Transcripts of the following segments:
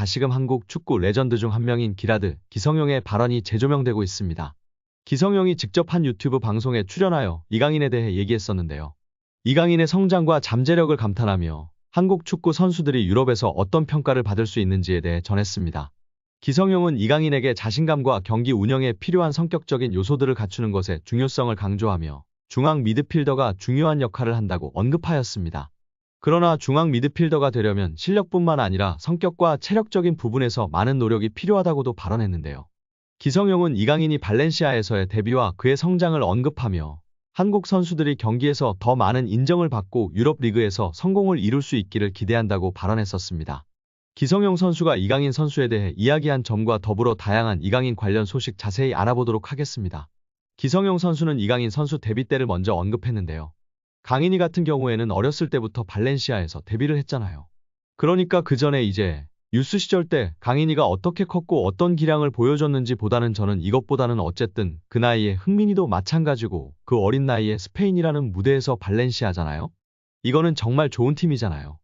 다시금 한국 축구 레전드 중 한 명인 기라드, 기성용의 발언이 재조명되고 있습니다. 기성용이 직접 한 유튜브 방송에 출연하여 이강인에 대해 얘기했었는데요. 이강인의 성장과 잠재력을 감탄하며 한국 축구 선수들이 유럽에서 어떤 평가를 받을 수 있는지에 대해 전했습니다. 기성용은 이강인에게 자신감과 경기 운영에 필요한 성격적인 요소들을 갖추는 것의 중요성을 강조하며 중앙 미드필더가 중요한 역할을 한다고 언급하였습니다. 그러나 중앙 미드필더가 되려면 실력뿐만 아니라 성격과 체력적인 부분에서 많은 노력이 필요하다고도 발언했는데요. 기성용은 이강인이 발렌시아에서의 데뷔와 그의 성장을 언급하며 한국 선수들이 경기에서 더 많은 인정을 받고 유럽 리그에서 성공을 이룰 수 있기를 기대한다고 발언했었습니다. 기성용 선수가 이강인 선수에 대해 이야기한 점과 더불어 다양한 이강인 관련 소식 자세히 알아보도록 하겠습니다. 기성용 선수는 이강인 선수 데뷔 때를 먼저 언급했는데요. 강인이 같은 경우에는 어렸을 때부터 발렌시아에서 데뷔를 했잖아요. 그러니까 그 전에 이제 유스 시절 때 강인이가 어떻게 컸고 어떤 기량을 보여줬는지 보다는 저는 이것보다는 어쨌든 그 나이에 흥민이도 마찬가지고 그 어린 나이에 스페인이라는 무대에서 발렌시아잖아요. 이거는 정말 좋은 팀이잖아요.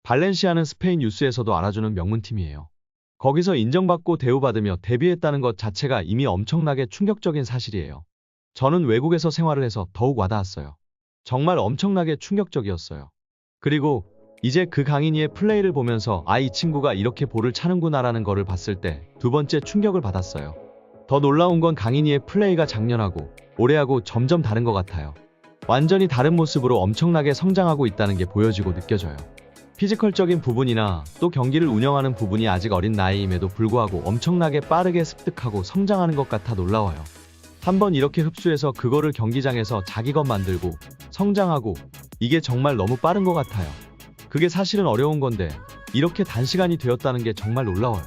발렌시아는 스페인 유스에서도 알아주는 명문팀이에요. 거기서 인정받고 대우받으며 데뷔했다는 것 자체가 이미 엄청나게 충격적인 사실이에요. 저는 외국에서 생활을 해서 더욱 와닿았어요. 정말 엄청나게 충격적이었어요. 그리고 이제 그 강인이의 플레이를 보면서 이 친구가 이렇게 볼을 차는구나라는 거를 봤을 때 두 번째 충격을 받았어요. 더 놀라운 건 강인이의 플레이가 작년하고 올해하고 점점 다른 것 같아요. 완전히 다른 모습으로 엄청나게 성장하고 있다는 게 보여지고 느껴져요. 피지컬적인 부분이나 또 경기를 운영하는 부분이 아직 어린 나이임에도 불구하고 엄청나게 빠르게 습득하고 성장하는 것 같아 놀라워요. 한번 이렇게 흡수해서 그거를 경기장에서 자기 것 만들고 성장하고 이게 정말 너무 빠른 것 같아요. 그게 사실은 어려운 건데 이렇게 단시간이 되었다는 게 정말 놀라워요.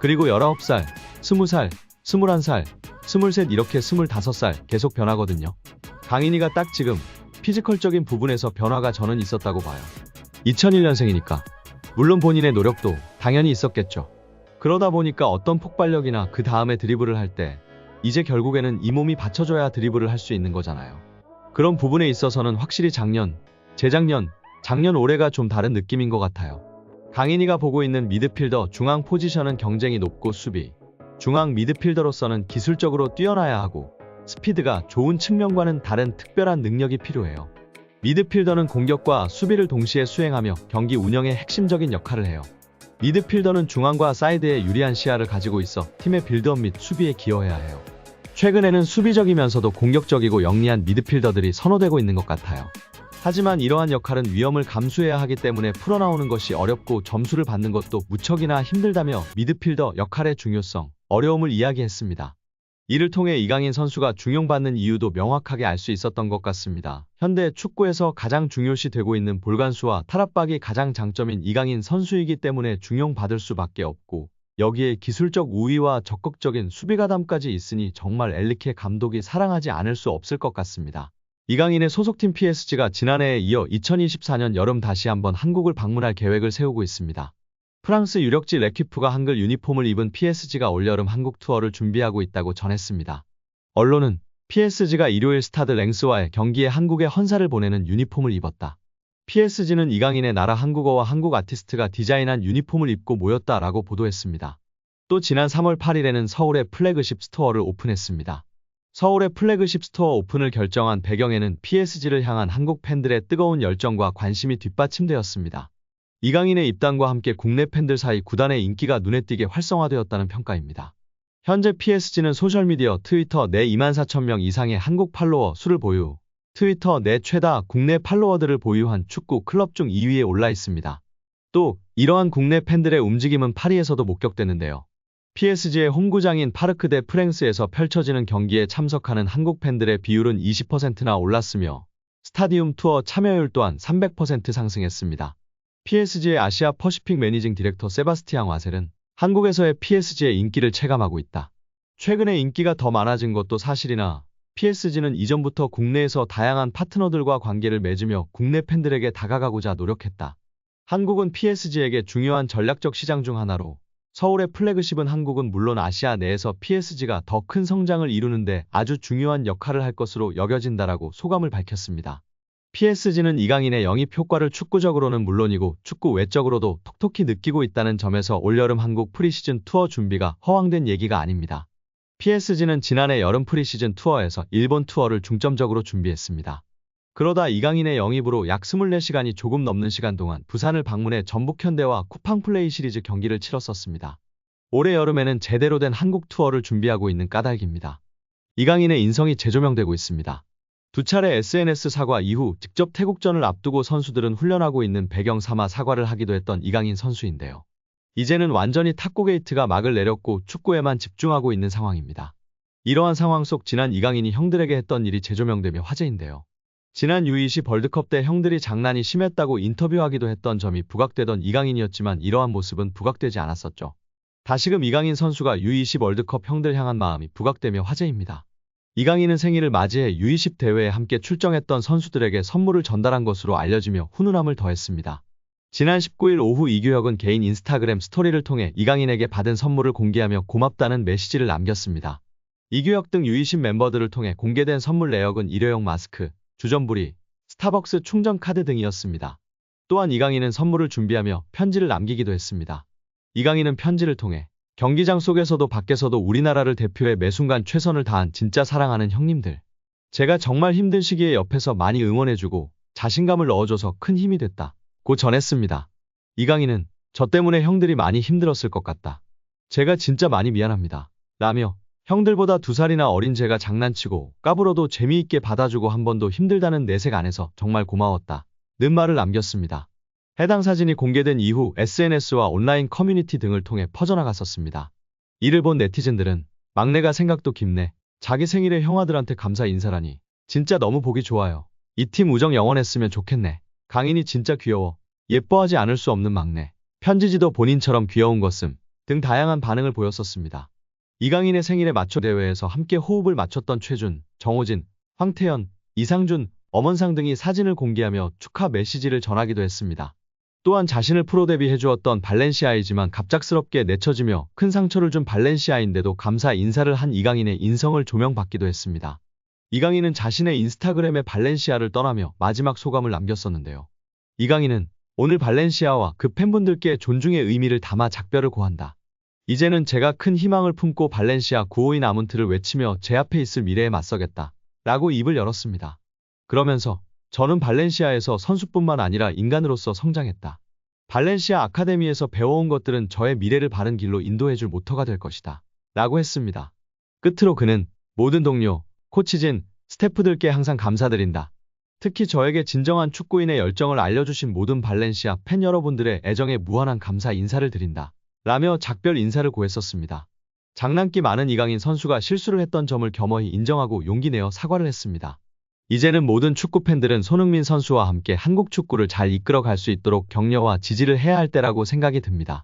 그리고 19살, 20살, 21살, 23 이렇게 25살 계속 변하거든요. 강인이가 딱 지금 피지컬적인 부분에서 변화가 저는 있었다고 봐요. 2001년생이니까 물론 본인의 노력도 당연히 있었겠죠. 그러다 보니까 어떤 폭발력이나 그 다음에 드리블을 할 때 이제 결국에는 이 몸이 받쳐줘야 드리블을 할 수 있는 거잖아요. 그런 부분에 있어서는 확실히 작년, 재작년, 작년 올해가 좀 다른 느낌인 것 같아요. 강인이가 보고 있는 미드필더 중앙 포지션은 경쟁이 높고 수비, 중앙 미드필더로서는 기술적으로 뛰어나야 하고 스피드가 좋은 측면과는 다른 특별한 능력이 필요해요. 미드필더는 공격과 수비를 동시에 수행하며 경기 운영의 핵심적인 역할을 해요. 미드필더는 중앙과 사이드에 유리한 시야를 가지고 있어 팀의 빌드업 및 수비에 기여해야 해요. 최근에는 수비적이면서도 공격적이고 영리한 미드필더들이 선호되고 있는 것 같아요. 하지만 이러한 역할은 위험을 감수해야 하기 때문에 풀어나오는 것이 어렵고 점수를 받는 것도 무척이나 힘들다며 미드필더 역할의 중요성, 어려움을 이야기했습니다. 이를 통해 이강인 선수가 중용받는 이유도 명확하게 알 수 있었던 것 같습니다. 현대 축구에서 가장 중요시 되고 있는 볼간수와 탈압박이 가장 장점인 이강인 선수이기 때문에 중용받을 수밖에 없고 여기에 기술적 우위와 적극적인 수비가담까지 있으니 정말 엔리케 감독이 사랑하지 않을 수 없을 것 같습니다. 이강인의 소속팀 PSG가 지난해에 이어 2024년 여름 다시 한번 한국을 방문할 계획을 세우고 있습니다. 프랑스 유력지 레퀴프가 한글 유니폼을 입은 PSG가 올여름 한국 투어를 준비하고 있다고 전했습니다. 언론은 PSG가 일요일 스타드 랭스와의 경기에 한국에 헌사를 보내는 유니폼을 입었다. PSG는 이강인의 나라 한국어와 한국 아티스트가 디자인한 유니폼을 입고 모였다라고 보도했습니다. 또 지난 3월 8일에는 서울의 플래그십 스토어를 오픈했습니다. 서울의 플래그십 스토어 오픈을 결정한 배경에는 PSG를 향한 한국 팬들의 뜨거운 열정과 관심이 뒷받침되었습니다. 이강인의 입단과 함께 국내 팬들 사이 구단의 인기가 눈에 띄게 활성화되었다는 평가입니다. 현재 PSG는 소셜미디어 트위터 내 24,000명 이상의 한국 팔로워 수를 보유, 트위터 내 최다 국내 팔로워들을 보유한 축구 클럽 중 2위에 올라 있습니다. 또 이러한 국내 팬들의 움직임은 파리에서도 목격되는데요. PSG의 홈구장인 파르크 대 프랭스에서 펼쳐지는 경기에 참석하는 한국 팬들의 비율은 20%나 올랐으며 스타디움 투어 참여율 또한 300% 상승했습니다. PSG의 아시아 퍼시픽 매니징 디렉터 세바스티앙 와셀은 한국에서의 PSG의 인기를 체감하고 있다. 최근에 인기가 더 많아진 것도 사실이나 PSG는 이전부터 국내에서 다양한 파트너들과 관계를 맺으며 국내 팬들에게 다가가고자 노력했다. 한국은 PSG에게 중요한 전략적 시장 중 하나로 서울의 플래그십은 한국은 물론 아시아 내에서 PSG가 더 큰 성장을 이루는데 아주 중요한 역할을 할 것으로 여겨진다라고 소감을 밝혔습니다. PSG는 이강인의 영입 효과를 축구적으로는 물론이고 축구 외적으로도 톡톡히 느끼고 있다는 점에서 올여름 한국 프리시즌 투어 준비가 허황된 얘기가 아닙니다. PSG는 지난해 여름 프리시즌 투어에서 일본 투어를 중점적으로 준비했습니다. 그러다 이강인의 영입으로 약 24시간이 조금 넘는 시간 동안 부산을 방문해 전북현대와 쿠팡플레이 시리즈 경기를 치렀었습니다. 올해 여름에는 제대로 된 한국 투어를 준비하고 있는 까닭입니다. 이강인의 인성이 재조명되고 있습니다. 두 차례 SNS 사과 이후 직접 태국전을 앞두고 선수들은 훈련하고 있는 배경 삼아 사과를 하기도 했던 이강인 선수인데요. 이제는 완전히 탁구 게이트가 막을 내렸고 축구에만 집중하고 있는 상황입니다. 이러한 상황 속 지난 이강인이 형들에게 했던 일이 재조명되며 화제인데요. 지난 U20 월드컵 때 형들이 장난이 심했다고 인터뷰하기도 했던 점이 부각되던 이강인이었지만 이러한 모습은 부각되지 않았었죠. 다시금 이강인 선수가 U20 월드컵 형들 향한 마음이 부각되며 화제입니다. 이강인은 생일을 맞이해 U20 대회에 함께 출정했던 선수들에게 선물을 전달한 것으로 알려지며 훈훈함을 더했습니다. 지난 19일 오후 이규혁은 개인 인스타그램 스토리를 통해 이강인에게 받은 선물을 공개하며 고맙다는 메시지를 남겼습니다. 이규혁 등 U20 멤버들을 통해 공개된 선물 내역은 일회용 마스크, 주전부리, 스타벅스 충전 카드 등이었습니다. 또한 이강인은 선물을 준비하며 편지를 남기기도 했습니다. 이강인은 편지를 통해 경기장 속에서도 밖에서도 우리나라를 대표해 매순간 최선을 다한 진짜 사랑하는 형님들. 제가 정말 힘든 시기에 옆에서 많이 응원해주고 자신감을 넣어줘서 큰 힘이 됐다. 고 전했습니다. 이강인은 저 때문에 형들이 많이 힘들었을 것 같다. 제가 진짜 많이 미안합니다. 라며 형들보다 2살이나 어린 제가 장난치고 까불어도 재미있게 받아주고 한 번도 힘들다는 내색 안에서 정말 고마웠다. 는 말을 남겼습니다. 해당 사진이 공개된 이후 SNS와 온라인 커뮤니티 등을 통해 퍼져나갔었습니다. 이를 본 네티즌들은 막내가 생각도 깊네. 자기 생일에 형아들한테 감사 인사라니. 진짜 너무 보기 좋아요. 이 팀 우정 영원했으면 좋겠네. 강인이 진짜 귀여워. 예뻐하지 않을 수 없는 막내. 편지지도 본인처럼 귀여운 것음 등 다양한 반응을 보였었습니다. 이강인의 생일에 맞춰 대회에서 함께 호흡을 맞췄던 최준, 정호진, 황태현, 이상준, 엄원상 등이 사진을 공개하며 축하 메시지를 전하기도 했습니다. 또한 자신을 프로 데뷔해주었던 발렌시아이지만 갑작스럽게 내쳐지며 큰 상처를 준 발렌시아인데도 감사 인사를 한 이강인의 인성을 조명받기도 했습니다. 이강인은 자신의 인스타그램에 발렌시아를 떠나며 마지막 소감을 남겼었는데요. 이강인은 오늘 발렌시아와 그 팬분들께 존중의 의미를 담아 작별을 고한다. 이제는 제가 큰 희망을 품고 발렌시아 952 아문트를 외치며 제 앞에 있을 미래에 맞서겠다. 라고 입을 열었습니다. 그러면서 저는 발렌시아에서 선수뿐만 아니라 인간으로서 성장했다. 발렌시아 아카데미에서 배워온 것들은 저의 미래를 바른 길로 인도해줄 모터가 될 것이다. 라고 했습니다. 끝으로 그는 모든 동료, 코치진, 스태프들께 항상 감사드린다. 특히 저에게 진정한 축구인의 열정을 알려주신 모든 발렌시아 팬 여러분들의 애정에 무한한 감사 인사를 드린다. 라며 작별 인사를 고했었습니다. 장난기 많은 이강인 선수가 실수를 했던 점을 겸허히 인정하고 용기 내어 사과를 했습니다. 이제는 모든 축구팬들은 손흥민 선수와 함께 한국 축구를 잘 이끌어 갈 수 있도록 격려와 지지를 해야 할 때라고 생각이 듭니다.